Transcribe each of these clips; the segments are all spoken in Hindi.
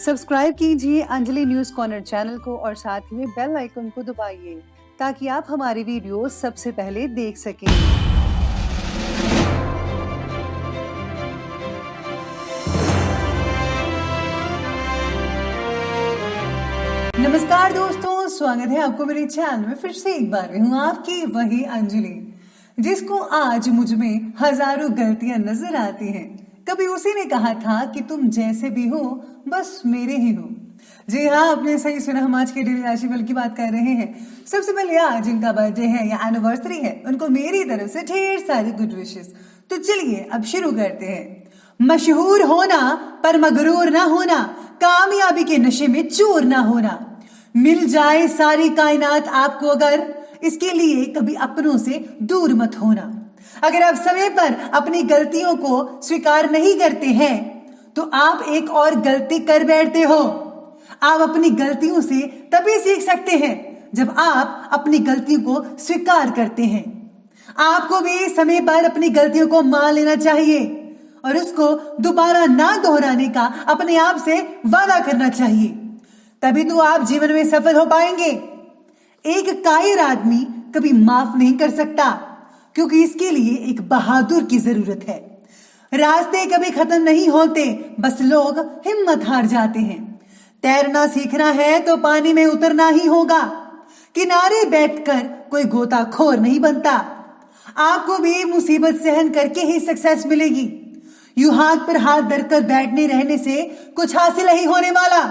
सब्सक्राइब कीजिए अंजलि न्यूज कॉर्नर चैनल को और साथ ही में बेल आइकन को दबाइए ताकि आप हमारी वीडियो सबसे पहले देख सकें। नमस्कार दोस्तों, स्वागत है आपको मेरे चैनल में। फिर से एक बार मैं हूँ आपकी वही अंजलि, जिसको आज मुझ में हजारों गलतियां नजर आती हैं। कभी उसी ने कहा था कि तुम जैसे भी हो बस मेरे ही हो। जी हाँ, आपने सही सुना, हम आज के डेली राशिफल की बात कर रहे हैं। सबसे पहले आज जिनका बर्थडे है या एनिवर्सरी है, उनको मेरी तरफ से ढेर सारी गुड विशेस। तो चलिए अब शुरू करते हैं। मशहूर होना पर मगरूर ना होना, कामयाबी के नशे में चूर ना होना। मिल जाए सारी कायनात आपको अगर, इसके लिए कभी अपनों से दूर मत होना। अगर आप समय पर अपनी गलतियों को स्वीकार नहीं करते हैं तो आप एक और गलती कर बैठते हो। आप अपनी गलतियों से तभी सीख सकते हैं जब आप अपनी गलतियों को स्वीकार करते हैं। आपको भी समय पर अपनी गलतियों को मान लेना चाहिए और उसको दोबारा ना दोहराने का अपने आप से वादा करना चाहिए, तभी तो आप जीवन में सफल हो पाएंगे। एक कायर आदमी कभी माफ नहीं कर सकता क्योंकि इसके लिए एक बहादुर की जरूरत है। रास्ते कभी खत्म नहीं होते, बस लोग हिम्मत हार जाते हैं। तैरना सीखना है तो पानी में उतरना ही होगा। किनारे बैठकर कोई गोताखोर नहीं बनता। आपको भी मुसीबत सहन करके ही सक्सेस मिलेगी। यूं हाथ पर हाथ धरकर बैठने रहने से कुछ हासिल नहीं होने वाला।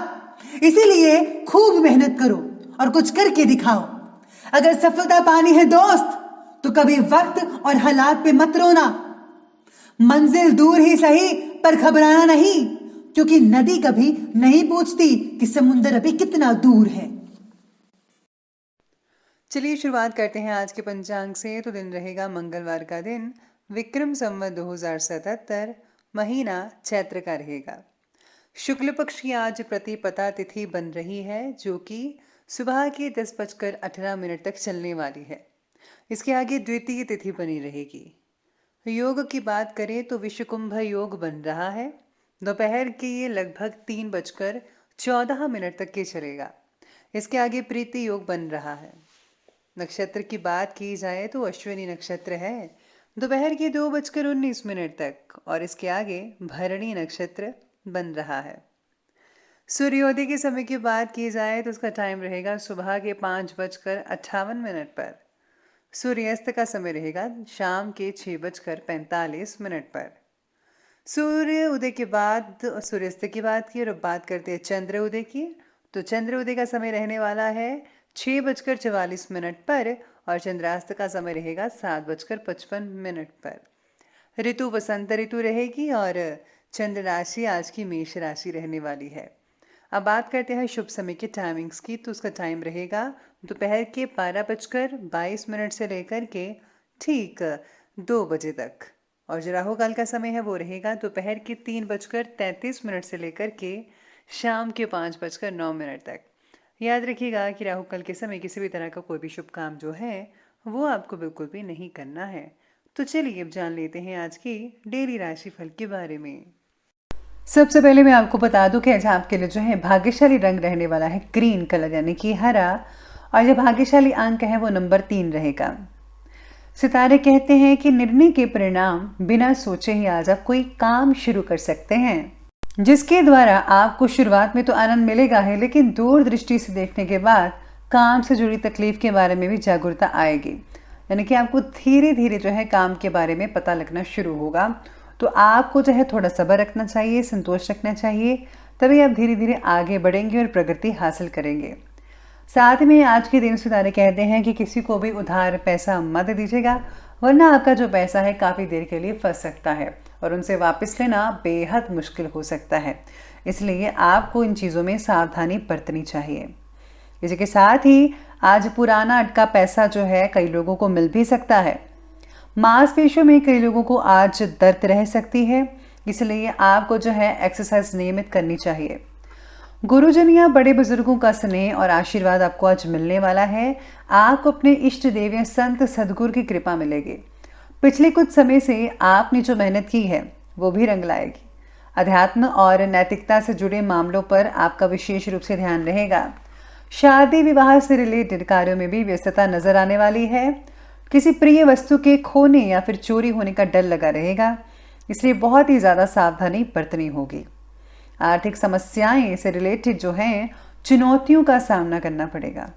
इसीलिए खूब मेहनत करो और कुछ करके दिखाओ। अगर सफलता पानी है दोस्त तो कभी वक्त और हालात पे मत रोना। मंजिल दूर ही सही पर घबराना नहीं, क्योंकि नदी कभी नहीं पूछती कि समुंदर अभी कितना दूर है। चलिए शुरुआत करते हैं आज के पंचांग से। तो दिन रहेगा मंगलवार का दिन, विक्रम संवत 2077, महीना चैत्र का रहेगा। शुक्ल पक्ष की आज प्रतिपदा तिथि बन रही है, जो कि सुबह के 10:18 तक चलने वाली है। इसके आगे द्वितीय तिथि बनी रहेगी। योग की बात करें तो विश्वकुंभ योग बन रहा है। दोपहर के ये लगभग 3:14 तक के चलेगा। इसके आगे प्रीति योग बन रहा है। नक्षत्र की बात की जाए तो अश्विनी नक्षत्र है, दोपहर के 2:19 तक, और इसके आगे भरणी नक्षत्र बन रहा है। सूर्योदय के समय की बात की जाए तो उसका टाइम रहेगा सुबह के 5:58 पर। सूर्यास्त का समय रहेगा शाम के 6:45 पर। सूर्य उदय के बाद सूर्यास्त की बात की और बात करते हैं चंद्र उदय की। तो चंद्र उदय का समय रहने वाला है 6:44 पर और चंद्रास्त का समय रहेगा 7:55 पर। ऋतु वसंत ऋतु रहेगी और चंद्र राशि आज की मेष राशि रहने वाली है। अब बात करते हैं शुभ समय के टाइमिंग्स की। तो उसका टाइम रहेगा दोपहर के 12:22 से लेकर के ठीक 2 बजे तक, और जो राहु काल का समय है वो रहेगा दोपहर के 3:33 से लेकर के शाम के 5:09 तक। याद रखिएगा कि राहु काल के समय किसी भी तरह का कोई भी शुभ काम जो है वो आपको बिल्कुल भी नहीं करना है। तो चलिए अब जान लेते हैं आज की डेली राशिफल के बारे में। सबसे पहले मैं आपको बता दूं कि आज आपके लिए जो है भाग्यशाली रंग रहने वाला है ग्रीन कलर यानी कि हरा, और जो भाग्यशाली अंक है वो नंबर 3 रहेगा। सितारे कहते हैं कि निर्णय के परिणाम बिना सोचे ही आज आप कोई काम शुरू कर सकते हैं, जिसके द्वारा आपको शुरुआत में तो आनंद मिलेगा है, लेकिन दूरदृष्टि से देखने के बाद काम से जुड़ी तकलीफ के बारे में भी जागरूकता आएगी। यानी कि आपको धीरे धीरे जो है काम के बारे में पता लगना शुरू होगा। तो आपको जो है थोड़ा सब्र रखना चाहिए, संतोष रखना चाहिए, तभी आप धीरे धीरे आगे बढ़ेंगे और प्रगति हासिल करेंगे। साथ में आज के दिन सितारे कहते हैं कि किसी को भी उधार पैसा मत दीजिएगा, वरना आपका जो पैसा है काफ़ी देर के लिए फंस सकता है और उनसे वापस लेना बेहद मुश्किल हो सकता है। इसलिए आपको इन चीज़ों में सावधानी बरतनी चाहिए। इसी के साथ ही आज पुराना अटका पैसा जो है कई लोगों को मिल भी सकता है। मांसपेशियों में कई लोगों को आज दर्द रह सकती है, इसलिए आपको जो है एक्सरसाइज नियमित करनी चाहिए। गुरुजन या बड़े बुजुर्गों का स्नेह और आशीर्वाद आपको आज मिलने वाला है। आपको अपने इष्ट देव या संत सदगुरु की कृपा मिलेगी। पिछले कुछ समय से आपने जो मेहनत की है वो भी रंग लाएगी। अध्यात्म और नैतिकता से जुड़े मामलों पर आपका विशेष रूप से ध्यान रहेगा। शादी विवाह से रिलेटेड कार्यों में भी व्यस्तता नजर आने वाली है। किसी प्रिय वस्तु के खोने या फिर चोरी होने का डर लगा रहेगा, इसलिए बहुत ही ज़्यादा सावधानी बरतनी होगी। आर्थिक समस्याएं से रिलेटेड जो हैं, चुनौतियों का सामना करना पड़ेगा,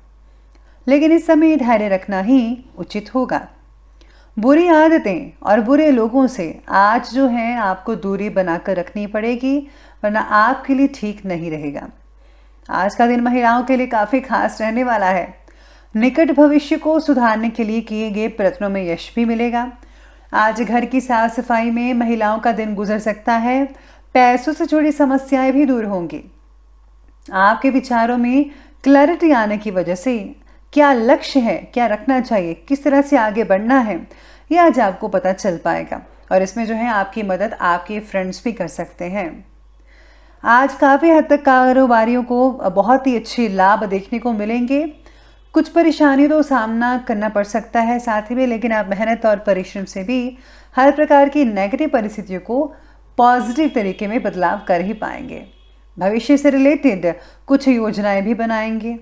लेकिन इस समय धैर्य रखना ही उचित होगा। बुरी आदतें और बुरे लोगों से आज जो है आपको दूरी बनाकर रखनी पड़ेगी, वरना आपके लिए ठीक नहीं रहेगा। आज का दिन महिलाओं के लिए काफ़ी खास रहने वाला है। निकट भविष्य को सुधारने के लिए किए गए प्रयत्नों में यश भी मिलेगा। आज घर की साफ सफाई में महिलाओं का दिन गुजर सकता है। पैसों से जुड़ी समस्याएं भी दूर होंगी। आपके विचारों में क्लैरिटी आने की वजह से क्या लक्ष्य है, क्या रखना चाहिए, किस तरह से आगे बढ़ना है, ये आज आपको पता चल पाएगा। और इसमें जो है आपकी मदद आपके फ्रेंड्स भी कर सकते हैं। आज काफ़ी हद तक कारोबारियों को बहुत ही अच्छे लाभ देखने को मिलेंगे। कुछ परेशानी तो सामना करना पड़ सकता है साथ ही में, लेकिन आप मेहनत और परिश्रम से भी हर प्रकार की नेगेटिव परिस्थितियों को पॉजिटिव तरीके में बदलाव कर ही पाएंगे। भविष्य से रिलेटेड कुछ योजनाएं भी बनाएंगे।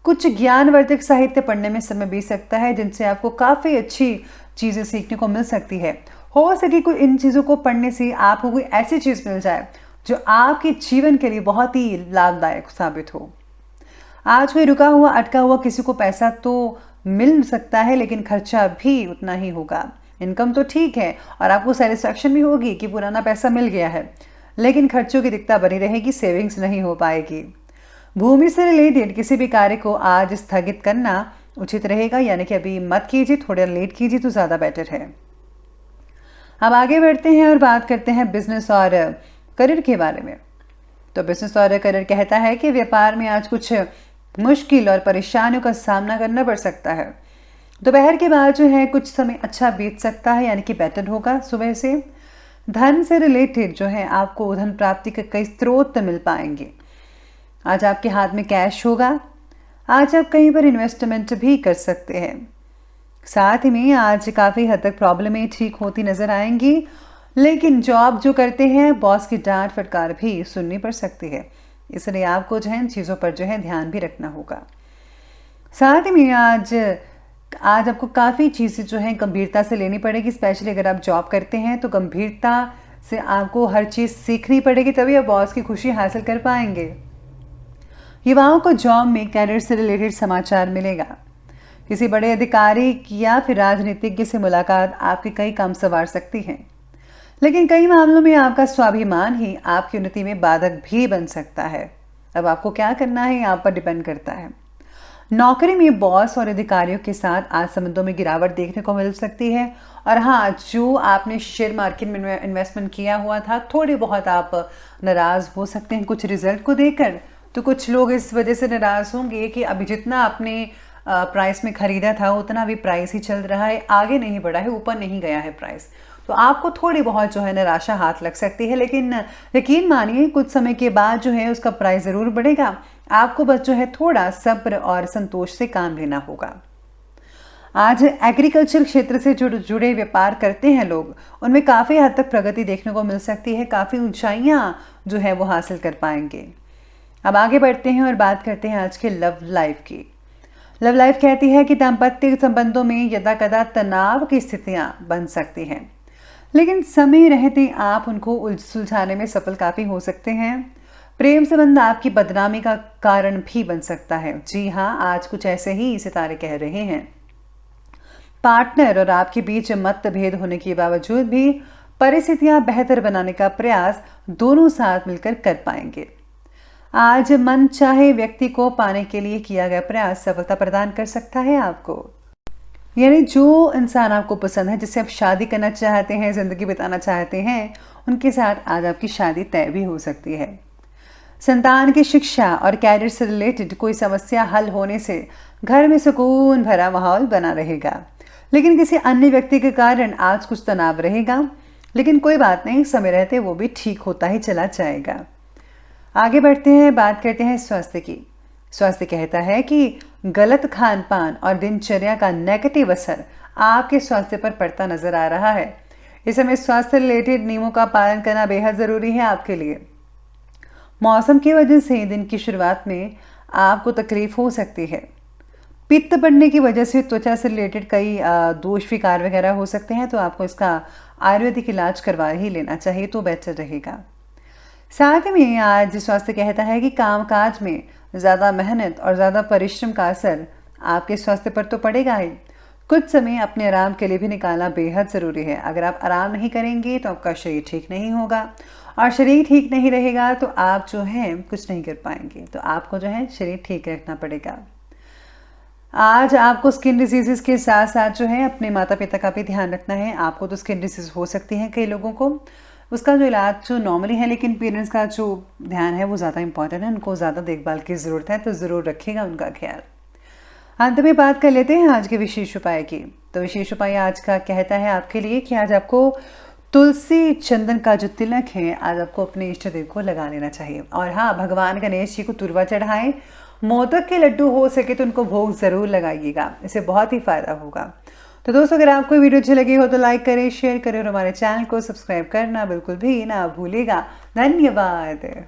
कुछ ज्ञानवर्धक साहित्य पढ़ने में समय बीत सकता है, जिनसे आपको काफ़ी अच्छी चीज़ें सीखने को मिल सकती है। हो सके कोई इन चीज़ों को पढ़ने से आपको कोई ऐसी चीज़ मिल जाए जो आपके जीवन के लिए बहुत ही लाभदायक साबित हो। आज कोई रुका हुआ अटका हुआ किसी को पैसा तो मिल सकता है, लेकिन खर्चा भी उतना ही होगा। इनकम तो ठीक है और आपको सेटिस्फैक्शन भी होगी कि पुराना पैसा मिल गया है, लेकिन खर्चों की दिक्कत बनी रहेगी, सेविंग्स नहीं हो पाएगी। भूमि से रिलेटेड किसी भी कार्य को आज स्थगित करना उचित रहेगा, यानी कि अभी मत कीजिए, थोड़ा लेट कीजिए तो ज़्यादा बेटर है। अब आगे बढ़ते हैं और बात करते हैं बिजनेस और करियर के बारे में। तो बिजनेस और करियर कहता है कि व्यापार में आज कुछ मुश्किल और परेशानियों का सामना करना पड़ सकता है। दोपहर के बाद जो है कुछ समय अच्छा बीत सकता है, यानी कि बेटर होगा सुबह से। धन से रिलेटेड जो है आपको धन प्राप्ति के कई स्रोत मिल पाएंगे। आज आपके हाथ में कैश होगा। आज आप कहीं पर इन्वेस्टमेंट भी कर सकते हैं। साथ ही में आज काफ़ी हद तक प्रॉब्लमें ठीक होती नज़र आएंगी, लेकिन जॉब जो करते हैं बॉस की डांट फटकार भी सुननी पड़ सकती है, इसलिए आपको जो है इन चीज़ों पर जो है ध्यान भी रखना होगा। साथ ही में आज आपको काफ़ी चीज़ें जो हैं गंभीरता से लेनी पड़ेगी। स्पेशली अगर आप जॉब करते हैं तो गंभीरता से आपको हर चीज़ सीखनी पड़ेगी, तभी आप बॉस की खुशी हासिल कर पाएंगे। युवाओं को जॉब में कैरियर से रिलेटेड समाचार मिलेगा। किसी बड़े अधिकारी या फिर राजनीतिज्ञ से मुलाकात आपके कई काम संवार सकती है, लेकिन कई मामलों में आपका स्वाभिमान ही आपकी उन्नति में बाधक भी बन सकता है। अब आपको क्या करना है आप पर डिपेंड करता है। नौकरी में बॉस और अधिकारियों के साथ आज संबंधों में गिरावट देखने को मिल सकती है। और हाँ, जो आपने शेयर मार्केट में इन्वेस्टमेंट किया हुआ था, थोड़ी बहुत आप नाराज़ हो सकते हैं कुछ रिजल्ट को देखकर। तो कुछ लोग इस वजह से नाराज़ होंगे कि अभी जितना आपने प्राइस में ख़रीदा था उतना भी प्राइस ही चल रहा है, आगे नहीं बढ़ा है, ऊपर नहीं गया है प्राइस। तो आपको थोड़ी बहुत जो है निराशा हाथ लग सकती है, लेकिन यकीन मानिए कुछ समय के बाद जो है उसका प्राइस ज़रूर बढ़ेगा। आपको बस जो है थोड़ा सब्र और संतोष से काम लेना होगा। आज एग्रीकल्चर क्षेत्र से जुड़े व्यापार करते हैं लोग, उनमें काफ़ी हद तक प्रगति देखने को मिल सकती है। काफ़ी ऊंचाइयां जो है वो हासिल कर पाएंगे। अब आगे बढ़ते हैं और बात करते हैं आज के लव लाइफ की। लव लाइफ कहती है कि दाम्पत्य संबंधों में यदा कदा तनाव की स्थितियां बन सकती हैं, लेकिन समय रहते आप उनको सुलझाने में सफल काफ़ी हो सकते हैं। प्रेम संबंध आपकी बदनामी का कारण भी बन सकता है। जी हाँ, आज कुछ ऐसे ही सितारे कह रहे हैं। पार्टनर और आपके बीच मतभेद होने के बावजूद भी परिस्थितियां बेहतर बनाने का प्रयास दोनों साथ मिलकर कर पाएंगे। आज मन चाहे व्यक्ति को पाने के लिए किया गया प्रयास सफलता प्रदान कर सकता है आपको। यानी जो इंसान आपको पसंद है, जिससे आप शादी करना चाहते हैं, जिंदगी बिताना चाहते हैं, उनके साथ आज आपकी शादी तय भी हो सकती है। संतान की शिक्षा और कैरियर से रिलेटेड कोई समस्या हल होने से घर में सुकून भरा माहौल बना रहेगा, लेकिन किसी अन्य व्यक्ति के कारण आज कुछ तनाव रहेगा, लेकिन कोई बात नहीं, समय रहते वो भी ठीक होता ही चला जाएगा। आगे बढ़ते हैं, बात करते हैं स्वास्थ्य की। स्वास्थ्य कहता है कि गलत खान पान और दिनचर्या का नेगेटिव असर आपके स्वास्थ्य पर पड़ता नजर आ रहा है, इस समय स्वास्थ्य रिलेटेड नियमों का पालन करना बेहद ज़रूरी है आपके लिए। मौसम की वजह से दिन की शुरुआत में आपको तकलीफ हो सकती है। पित्त बढ़ने की वजह से त्वचा से रिलेटेड कई दोष विकार वगैरह हो सकते हैं, तो आपको इसका आयुर्वेदिक इलाज करवा ही लेना चाहिए तो बेहतर रहेगा। साथ में आज स्वास्थ्य कहता है कि कामकाज में ज़्यादा मेहनत और ज़्यादा परिश्रम का असर आपके स्वास्थ्य पर तो पड़ेगा ही। कुछ समय अपने आराम के लिए भी निकालना बेहद ज़रूरी है। अगर आप आराम नहीं करेंगे तो आपका शरीर ठीक नहीं होगा, और शरीर ठीक नहीं रहेगा तो आप जो है कुछ नहीं कर पाएंगे। तो आपको जो है शरीर ठीक रखना पड़ेगा। आज आपको स्किन डिजीज़ के साथ साथ जो है अपने माता पिता का भी ध्यान रखना है। आपको तो स्किन डिजीज़ हो सकती है कई लोगों को, उसका जो इलाज जो नॉर्मली है, लेकिन पेरेंट्स का जो ध्यान है वो ज़्यादा इंपॉर्टेंट है। उनको ज़्यादा देखभाल की ज़रूरत है, तो ज़रूर रखिएगा उनका ख्याल। अंत में बात कर लेते हैं आज के विशेष उपाय की। तो विशेष उपाय आज का कहता है आपके लिए कि आज आपको तुलसी चंदन का जो तिलक है आज आपको अपने इष्ट देव को लगा लेना चाहिए। और हाँ, भगवान गणेश जी को तुरवा चढ़ाएं। मोदक के लड्डू हो सके तो उनको भोग ज़रूर लगाइएगा, इससे बहुत ही फ़ायदा होगा। तो दोस्तों, अगर आपको वीडियो अच्छी लगी हो तो लाइक करें, शेयर करें और हमारे चैनल को सब्सक्राइब करना बिल्कुल भी ना भूलिएगा। धन्यवाद।